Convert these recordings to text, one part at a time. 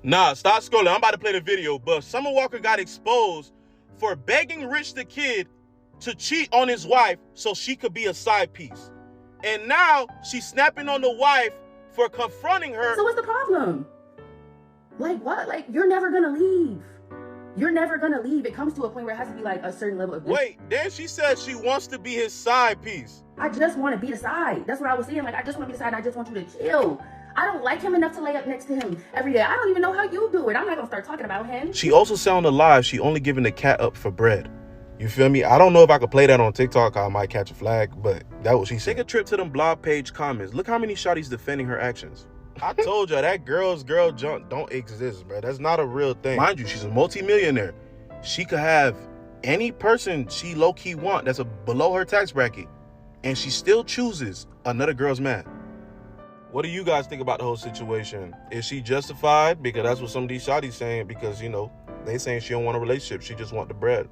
Nah, stop scrolling. I'm about to play the video. But Summer Walker got exposed for begging Rich the Kid to cheat on his wife so she could be a side piece. And now she's snapping on the wife for confronting her. So what's the problem? Like what? Like you're never gonna leave. You're never gonna leave. It comes to a point where it has to be like a certain level of... Wait, then she said she wants to be his side piece. I just want to be the side. That's what I was saying. Like I just want to be the side. I just want you to chill. I don't like him enough to lay up next to him every day. I don't even know how you do it. I'm not gonna start talking about him. She also sounded alive. She only giving the cat up for bread. You feel me? I don't know if I could play that on TikTok. I might catch a flag, but that's what she said. Take a trip to them blog page comments. Look how many shawties defending her actions. I told you that girl junk don't exist, bro. That's not a real thing. Mind you, she's a multi-millionaire. She could have any person she low-key want that's below her tax bracket, and she still chooses another girl's man. What do you guys think about the whole situation? Is she justified? Because that's what some of these shawties saying, because, you know, they saying she don't want a relationship. She just want the bread.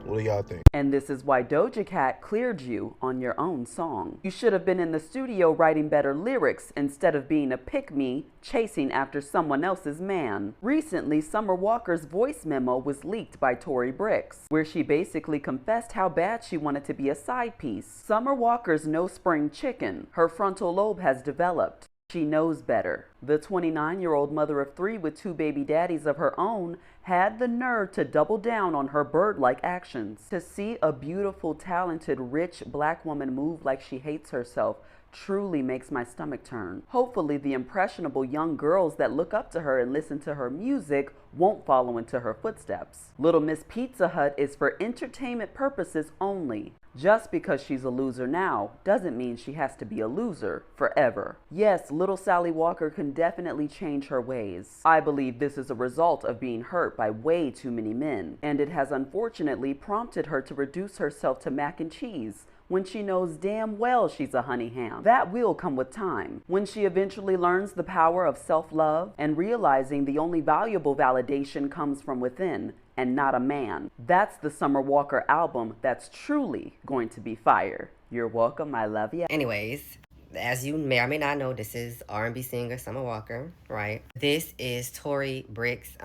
What do y'all think? And this is why Doja Cat cleared you on your own song. You should have been in the studio writing better lyrics instead of being a pick-me chasing after someone else's man. Recently, Summer Walker's voice memo was leaked by Tori Brixx, where she basically confessed how bad she wanted to be a side piece. Summer Walker's no spring chicken. Her frontal lobe has developed. She knows better. The 29-year-old mother of 3 with 2 baby daddies of her own had the nerve to double down on her bird-like actions. To see a beautiful, talented, rich black woman move like she hates herself truly makes my stomach turn. Hopefully, the impressionable young girls that look up to her and listen to her music won't follow into her footsteps. Little Miss Pizza Hut is for entertainment purposes only. Just because she's a loser now doesn't mean she has to be a loser forever. Yes, little Sally Walker can definitely change her ways. I believe this is a result of being hurt by way too many men, and it has unfortunately prompted her to reduce herself to mac and cheese when she knows damn well she's a honey ham. That will come with time. When she eventually learns the power of self-love and realizing the only valuable validation comes from within and not a man. That's the Summer Walker album that's truly going to be fire. You're welcome, I love ya. Anyways, as you may or may not know, this is R&B singer Summer Walker, right? This is Tori Brixx,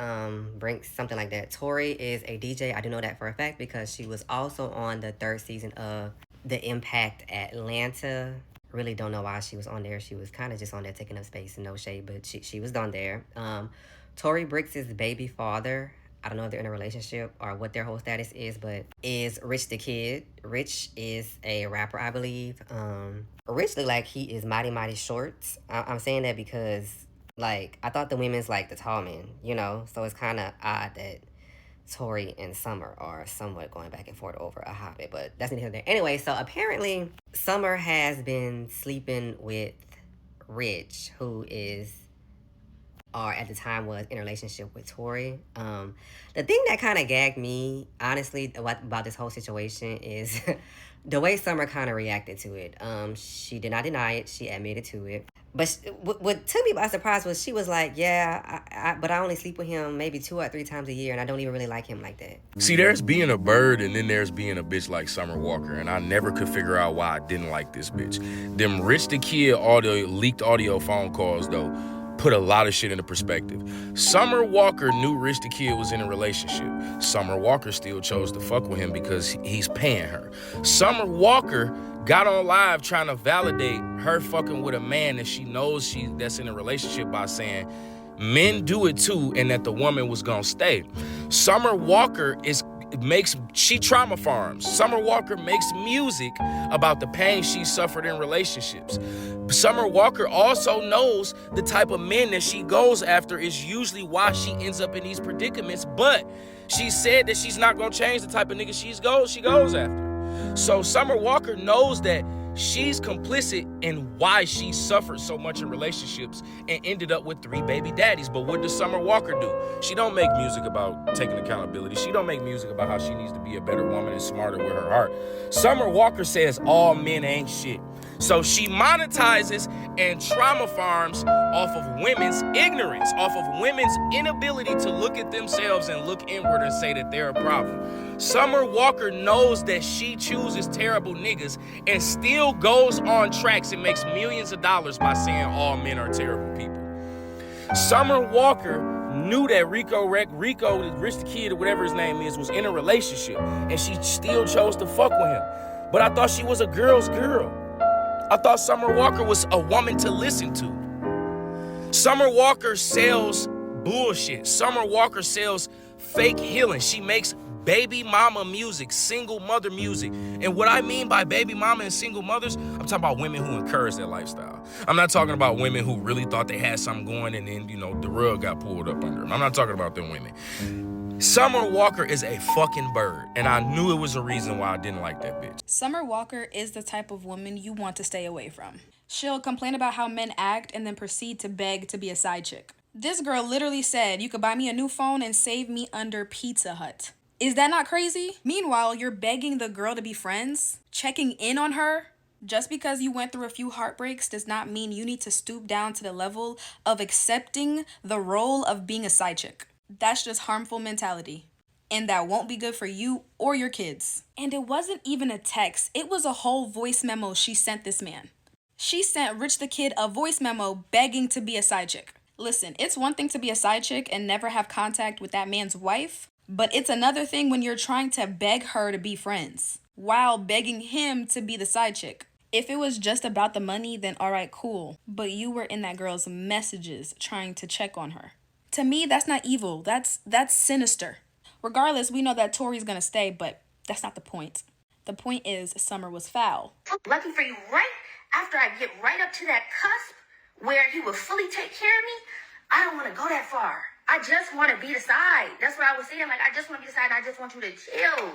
Brixx, something like that. Tori is a DJ. I do know that for a fact because she was also on the 3rd season of the Impact Atlanta. Really don't know why she was on there. She was kind of just on there taking up space and no shade, but she was on there. Tori Brixx's baby father, I don't know if they're in a relationship or what their whole status is, but is Rich the Kid. Rich is a rapper, I believe. Rich look like he is mighty short. I'm saying that because, like, I thought the women's like the tall men, you know? So it's kind of odd that Tori and Summer are somewhat going back and forth over a Hobbit, but that's neither here nor there. Anyway, so apparently Summer has been sleeping with Rich, who is, or at the time was in a relationship with Tori. The thing that kind of gagged me, honestly, about this whole situation is the way Summer kind of reacted to it. She did not deny it. She admitted to it. But what took me by surprise was she was like, yeah, but I only sleep with him maybe 2 or 3 times a year, and I don't even really like him like that. See, there's being a bird, and then there's being a bitch like Summer Walker, and I never could figure out why I didn't like this bitch. Them Rich the Kid leaked audio phone calls, though, put a lot of shit into perspective. Summer Walker knew Rich the Kid was in a relationship. Summer Walker still chose to fuck with him because he's paying her. Summer Walker got on live trying to validate her fucking with a man that she knows that's in a relationship by saying men do it too and that the woman was gonna stay. Summer Walker she trauma farms. Summer Walker makes music about the pain she suffered in relationships. Summer Walker also knows the type of men that she goes after is usually why she ends up in these predicaments, but she said that she's not gonna change the type of nigga she goes after. So Summer Walker knows that she's complicit in why she suffered so much in relationships and ended up with 3 baby daddies. But what does Summer Walker do? She don't make music about taking accountability. She don't make music about how she needs to be a better woman and smarter with her heart. Summer Walker says all men ain't shit. So she monetizes and trauma farms off of women's ignorance, off of women's inability to look at themselves and look inward and say that they're a problem. Summer Walker knows that she chooses terrible niggas and still goes on tracks and makes millions of dollars by saying all men are terrible people. Summer Walker knew that Rico, Rich the Kid, or whatever his name is, was in a relationship, and she still chose to fuck with him. But I thought she was a girl's girl. I thought Summer Walker was a woman to listen to. Summer Walker sells bullshit. Summer Walker sells fake healing. She makes baby mama music, single mother music. And what I mean by baby mama and single mothers, I'm talking about women who encourage that lifestyle. I'm not talking about women who really thought they had something going and then, the rug got pulled up under them. I'm not talking about them women. Summer Walker is a fucking bird, and I knew it was a reason why I didn't like that bitch. Summer Walker is the type of woman you want to stay away from. She'll complain about how men act and then proceed to beg to be a side chick. This girl literally said, "You could buy me a new phone and save me under Pizza Hut." Is that not crazy? Meanwhile, you're begging the girl to be friends, checking in on her. Just because you went through a few heartbreaks does not mean you need to stoop down to the level of accepting the role of being a side chick. That's just harmful mentality. And that won't be good for you or your kids. And it wasn't even a text. It was a whole voice memo she sent this man. She sent Rich the Kid a voice memo begging to be a side chick. Listen, it's one thing to be a side chick and never have contact with that man's wife. But it's another thing when you're trying to beg her to be friends while begging him to be the side chick. If it was just about the money, then all right, cool. But you were in that girl's messages trying to check on her. To me, that's not evil. That's sinister. Regardless, we know that Tori's gonna stay, but that's not the point. The point is Summer was foul. Lucky for you, right after I get right up to that cusp where he will fully take care of me, I don't want to go that far. I just want to be the side. That's what I was saying. I just want to be the side and I just want you to chill.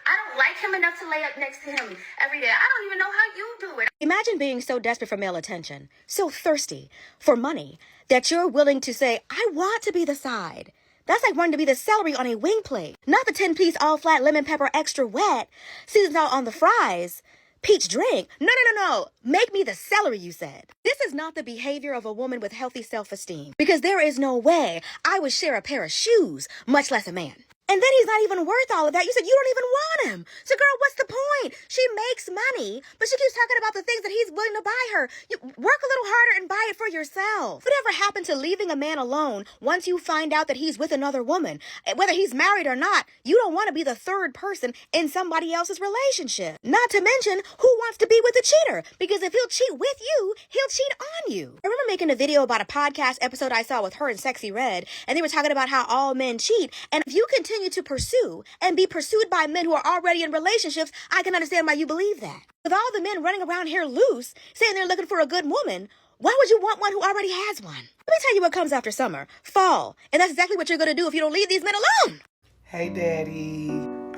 I don't like him enough to lay up next to him every day. I don't even know how you do it. Imagine being so desperate for male attention, so thirsty for money, that you're willing to say, I want to be the side. That's like wanting to be the celery on a wing plate. Not the 10-piece all flat lemon pepper extra wet, seasoned out on the fries. Peach drink. No. Make me the celery, you said. This is not the behavior of a woman with healthy self-esteem. Because there is no way I would share a pair of shoes, much less a man. And then he's not even worth all of that. You said you don't even want him. So girl, what's the point? She makes money, but she keeps talking about the things that he's willing to buy her. You work a little harder and buy it for yourself. Whatever happened to leaving a man alone once you find out that he's with another woman? Whether he's married or not, you don't want to be the third person in somebody else's relationship. Not to mention, who wants to be with a cheater? Because if he'll cheat with you, he'll cheat on you. I remember making a video about a podcast episode I saw with her and Sexy Red, and they were talking about how all men cheat. And if you continue to pursue and be pursued by men who are already in relationships, I can understand why you believe that. With all the men running around here loose, saying they're looking for a good woman, why would you want one who already has one? Let me tell you what comes after summer. Fall. And that's exactly what you're going to do if you don't leave these men alone. Hey, Daddy.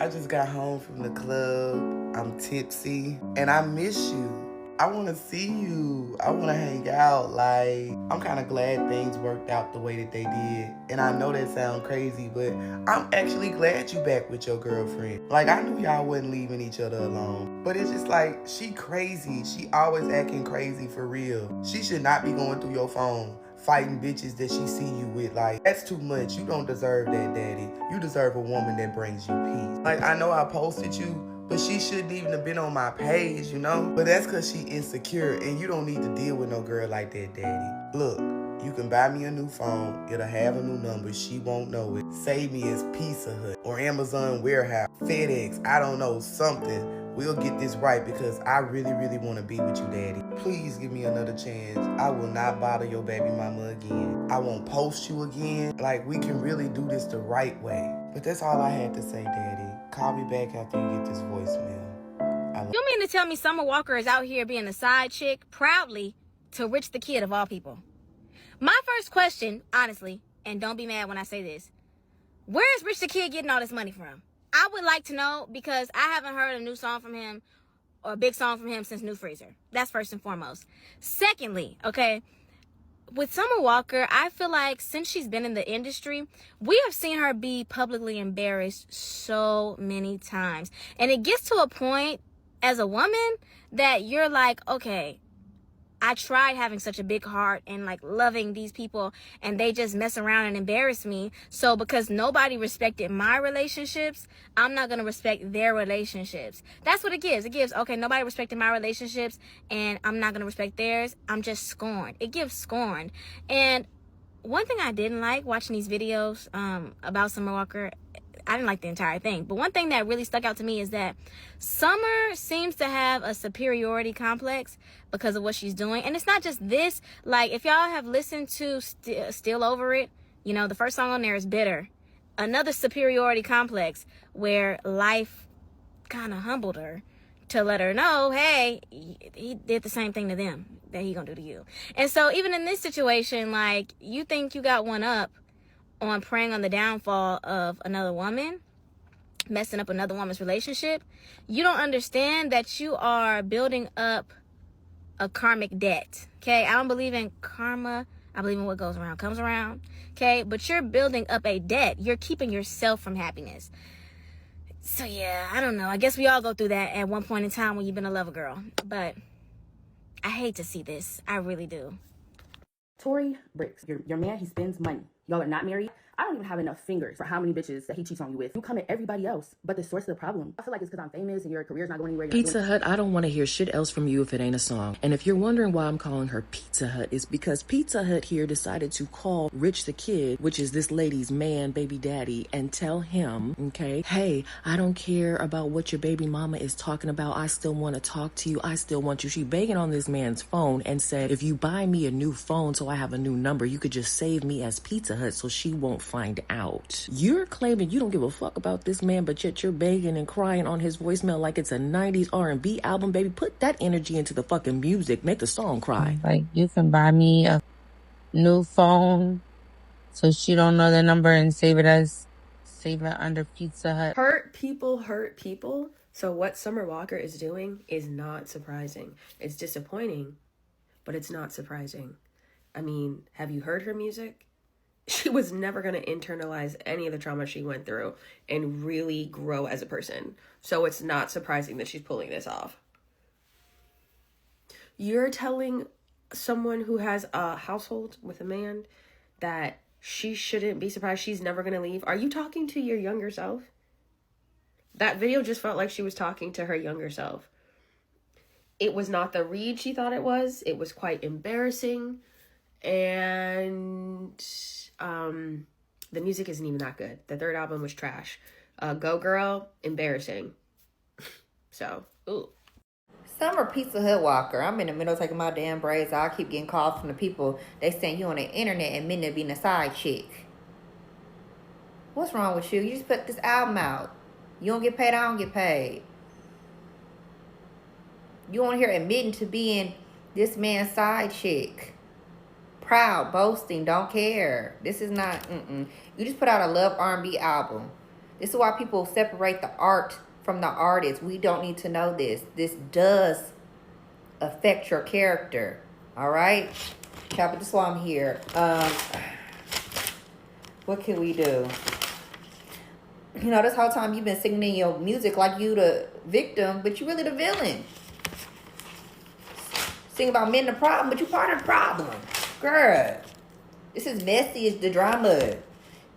I just got home from the club. I'm tipsy. And I miss you. I want to see you. I want to hang out. I'm kind of glad things worked out the way that they did. And I know that sounds crazy, but I'm actually glad you back with your girlfriend. I knew y'all wasn't leaving each other alone. But it's just she crazy. She always acting crazy for real. She should not be going through your phone fighting bitches that she see you with. That's too much. You don't deserve that, Daddy. You deserve a woman that brings you peace. I know I posted you, but she shouldn't even have been on my page, But that's because she insecure, and you don't need to deal with no girl like that, Daddy. Look, you can buy me a new phone. It'll have a new number. She won't know it. Save me as Pizza Hut or Amazon Warehouse, FedEx, I don't know, something. We'll get this right because I really, really want to be with you, Daddy. Please give me another chance. I will not bother your baby mama again. I won't post you again. We can really do this the right way. But that's all I had to say, Daddy. Call me back after you get this voicemail. You mean to tell me Summer Walker is out here being a side chick proudly to Rich the Kid of all people? My first question, honestly, and don't be mad when I say this, where is Rich the Kid getting all this money from? I would like to know because I haven't heard a new song from him or a big song from him since New Freezer. That's first and foremost. Secondly, okay, with Summer Walker, I feel like since she's been in the industry, we have seen her be publicly embarrassed so many times. And it gets to a point as a woman that you're like, okay, I tried having such a big heart and loving these people and they just mess around and embarrass me. So because nobody respected my relationships, I'm not going to respect their relationships. That's what it gives. It gives, okay, nobody respected my relationships and I'm not going to respect theirs. I'm just scorned. It gives scorn. And one thing I didn't like watching these videos about Summer Walker, I didn't like the entire thing, but one thing that really stuck out to me is that Summer seems to have a superiority complex because of what she's doing. And it's not just this. Like, if y'all have listened to Still Over It, you know, the first song on there is Bitter. Another superiority complex where life kind of humbled her to let her know, hey, he did the same thing to them that he gonna do to you. And so even in this situation, like, you think you got one up on preying on the downfall of another woman, messing up another woman's relationship. You don't understand that you are building up a karmic debt. Okay, I don't believe in karma. I believe in what goes around comes around. Okay, but you're building up a debt. You're keeping yourself from happiness. So yeah, I don't know. I guess we all go through that at one point in time when you've been a lover girl. But I hate to see this. I really do. Tori Brixx, your man, he spends money. Y'all are not married. I don't even have enough fingers for how many bitches that he cheats on you with. You come at everybody else, but the source of the problem, I feel like it's because I'm famous and your career's not going anywhere. Pizza Hut, I don't want to hear shit else from you if it ain't a song. And if you're wondering why I'm calling her Pizza Hut, it's because Pizza Hut here decided to call Rich the Kid, which is this lady's man, baby daddy, and tell him, okay, hey, I don't care about what your baby mama is talking about. I still want to talk to you. I still want you. She begging on this man's phone and said, if you buy me a new phone so I have a new number, you could just save me as Pizza Hut so she won't find out. You're claiming you don't give a fuck about this man, but yet you're begging and crying on his voicemail like it's a 90s R&B album, baby. Put that energy into the fucking music. Make the song cry. Like, you can buy me a new phone so she don't know the number and save it under Pizza Hut. Hurt people. So what Summer Walker is doing is not surprising. It's disappointing, but it's not surprising. I mean, have you heard her music? She was never going to internalize any of the trauma she went through and really grow as a person. So it's not surprising that she's pulling this off. You're telling someone who has a household with a man that she shouldn't be surprised she's never going to leave? Are you talking to your younger self? That video just felt like she was talking to her younger self. It was not the read she thought it was. It was quite embarrassing. And the music isn't even that good. The third album was trash. Go Girl, embarrassing. So, ooh. Summer Pizza Hut Walker. I'm in the middle of taking my damn braids. I keep getting calls from the people. They saying you on the internet and meant to being a side chick. What's wrong with you? You just put this album out. You don't get paid, I don't get paid. You on here admitting to being this man's side chick. Proud, boasting, don't care. This is not, You just put out a love R&B album. This is why people separate the art from the artist. We don't need to know this. This does affect your character. All right? But this is why I'm here. What can we do? You know, this whole time you've been singing in your music like you the victim, but you really the villain. Sing about men the problem, but you part of the problem. Girl, this is messy. It's the drama.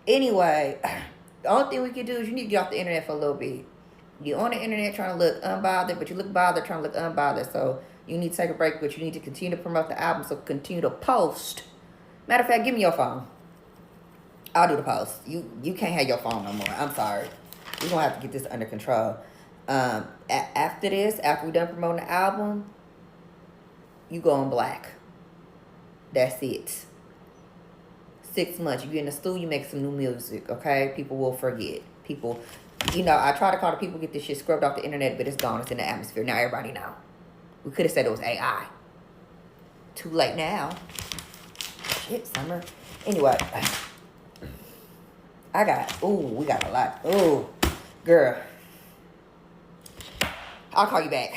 Anyway, the only thing we can do is you need to get off the internet for a little bit. You're on the internet trying to look unbothered, but you look bothered trying to look unbothered. So you need to take a break, but you need to continue to promote the album. So continue to post. Matter of fact, give me your phone. I'll do the post. You can't have your phone no more. I'm sorry. We're going to have to get this under control. After this, after we're done promoting the album, you go on black. That's it. 6 months. You get in the studio, you make some new music, okay? People will forget. People, you know, I try to call the people, get this shit scrubbed off the internet, but it's gone. It's in the atmosphere. Now everybody know. We could have said it was AI. Too late now. Shit, Summer. Anyway. We got a lot. Ooh, girl. I'll call you back.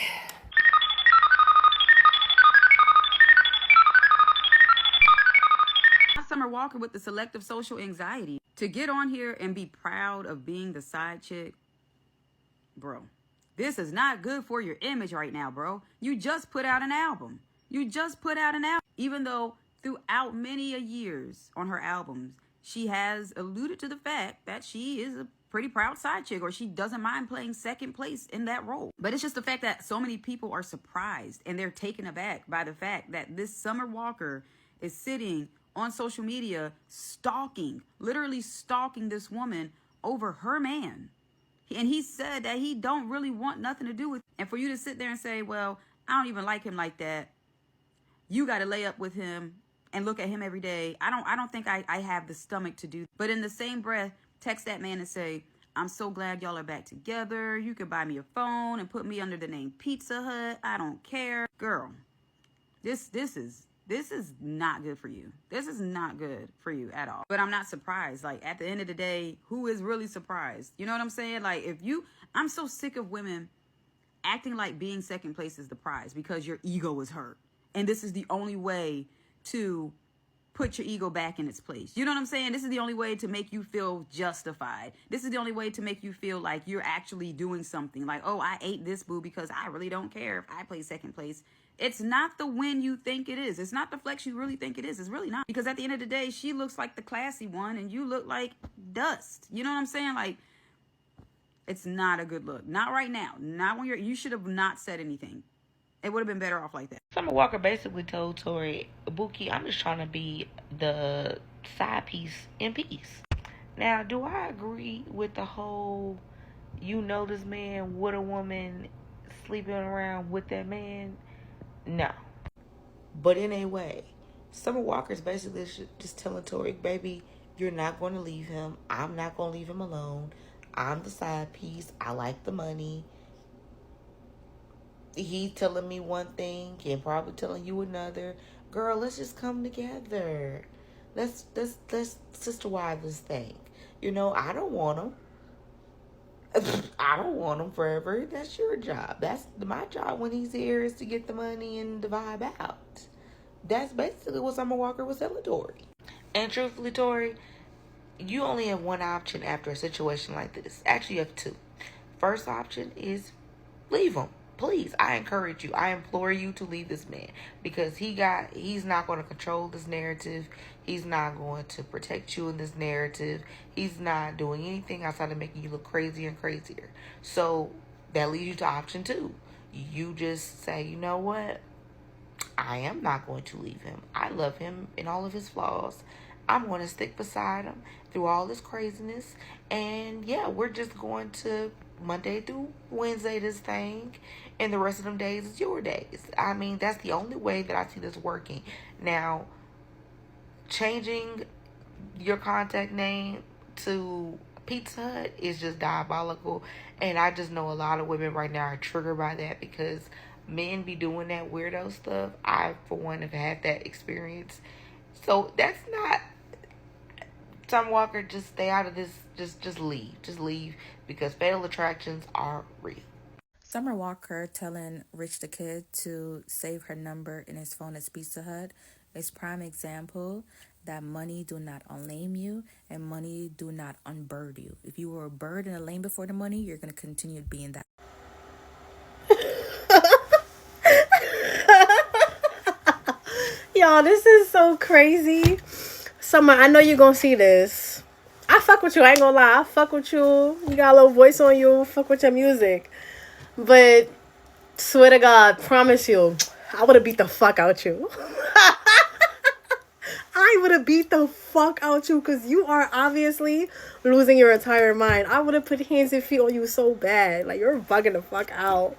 Summer Walker with the selective social anxiety to get on here and be proud of being the side chick. Bro, this is not good for your image right now, bro. You just put out an album. Even though throughout many a years on her albums, she has alluded to the fact that she is a pretty proud side chick, or she doesn't mind playing second place in that role. But it's just the fact that so many people are surprised and they're taken aback by the fact that this Summer Walker is sitting on social media stalking, literally stalking this woman over her man. And he said that he don't really want nothing to do with it. And for you to sit there and say, well, I don't even like him like that. You got to lay up with him and look at him every day. I don't think I have the stomach to do. But in the same breath, text that man and say, I'm so glad y'all are back together. You could buy me a phone and put me under the name Pizza Hut. I don't care. Girl, this is not good for you. This is not good for you at all. But I'm not surprised. Like, at the end of the day, who is really surprised? You know what I'm saying? Like, I'm so sick of women acting like being second place is the prize because your ego is hurt. And this is the only way to put your ego back in its place. You know what I'm saying? This is the only way to make you feel justified. This is the only way to make you feel like you're actually doing something. Like, oh, I ate this boo because I really don't care if I play second place. It's not the win you think it is. It's not the flex you really think it is. It's really not. Because at the end of the day, she looks like the classy one and you look like dust. You know what I'm saying? Like, it's not a good look. Not right now. Not when you should have not said anything. It would have been better off like that. Summer Walker basically told Tori, Bookie, I'm just trying to be the side piece in peace. Now, do I agree with the whole, you know this man with a woman sleeping around with that man? No. But in a way, Summer Walker's basically just telling Tori, baby, you're not going to leave him. I'm not going to leave him alone. I'm the side piece. I like the money. He's telling me one thing and probably telling you another. Girl, let's just come together. Let's sister wives this thing. You know, I don't want him. I don't want him forever. That's your job. That's my job when he's here is to get the money and the vibe out. That's basically what Summer Walker was telling Tori. And truthfully, Tori, you only have one option after a situation like this. Actually, you have two. First option is leave him. Please, I encourage you. I implore you to leave this man because he's not going to control this narrative. He's not going to protect you in this narrative. He's not doing anything outside of making you look crazier and crazier. So that leads you to option two. You just say, you know what? I am not going to leave him. I love him in all of his flaws. I'm going to stick beside him through all this craziness. And yeah, we're just going to Monday through Wednesday this thing. And the rest of them days is your days. I mean, that's the only way that I see this working. Now, changing your contact name to Pizza Hut is just diabolical. And I just know a lot of women right now are triggered by that because men be doing that weirdo stuff. I, for one, have had that experience. So that's not... Summer Walker, just stay out of this. Just leave. Just leave because fatal attractions are real. Summer Walker telling Rich the Kid to save her number in his phone as Pizza Hut is prime example that money do not unlame you and money do not unbird you. If you were a bird in a lane before the money, you're going to continue being that. Y'all, this is so crazy. Summer, I know you're going to see this. I fuck with you. I ain't going to lie. I fuck with you. You got a little voice on you. Fuck with your music. But swear to God, promise you, I would have beat the fuck out you. I would have beat the fuck out you because you are obviously losing your entire mind. I would have put hands and feet on you so bad. Like, you're bugging the fuck out.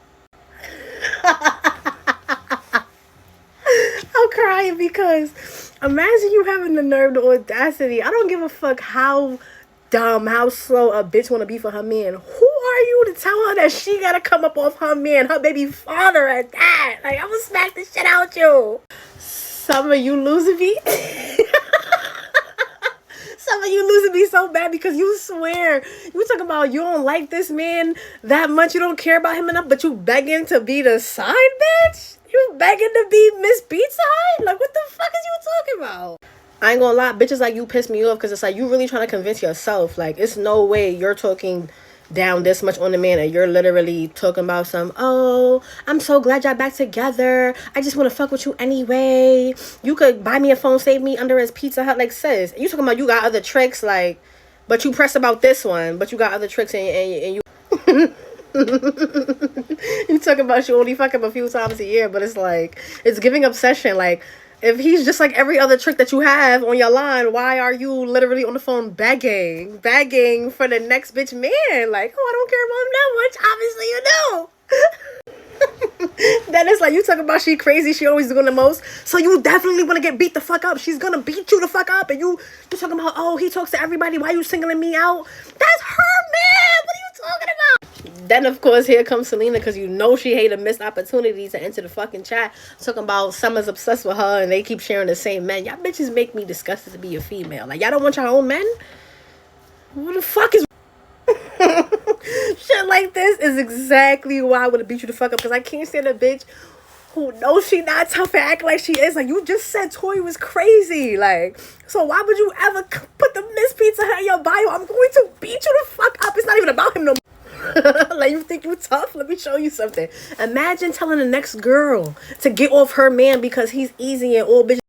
I'm crying because imagine you having the nerve, the audacity. I don't give a fuck how dumb, how slow a bitch want to be for her man. Who are you to tell her that she got to come up off her man, her baby father at that? Like, I'm going to smack this shit out you. Summer, you losing me? Summer, you losing me so bad because you swear. You talk about you don't like this man that much. You don't care about him enough, but you begging to be the side bitch? You begging to be Miss Pizza Hut? Like, what the fuck is you talking about? I ain't gonna lie, bitches like you piss me off because it's like you really trying to convince yourself. Like, it's no way you're talking down this much on the man and you're literally talking about oh, I'm so glad y'all back together. I just want to fuck with you anyway. You could buy me a phone, save me under his Pizza Hut. Like, sis, you talking about you got other tricks, like, but you pressed about this one, but you got other tricks and you... You talk about you only fuck him a few times a year, but it's like, it's giving obsession. Like, If he's just like every other trick that you have on your line, why are you literally on the phone begging for the next bitch man? Like, oh, I don't care about him that much. Obviously, you know. Then it's like, you talk about she crazy, she always doing the most. So you definitely want to get beat the fuck up. She's gonna beat you the fuck up. And you talking about, oh, he talks to everybody. Why you singling me out? That's her man. What are you talking about? Then, of course, here comes Selena, because you know she hate a missed opportunity to enter the fucking chat, talking about Summer's obsessed with her and they keep sharing the same men. Y'all bitches make me disgusted to be a female. Like, y'all don't want your own men? What the fuck is... Shit like this is exactly why I would have beat you the fuck up, because I can't stand a bitch who knows she not tough and act like she is. Like, you just said Tori was crazy. Like, so why would you ever put the Miss Pizza Hut in your bio? I'm going to beat you the fuck up. It's not even about him no more. Like, you think you tough? Let me show you something. Imagine telling the next girl to get off her man because he's easy and all bitches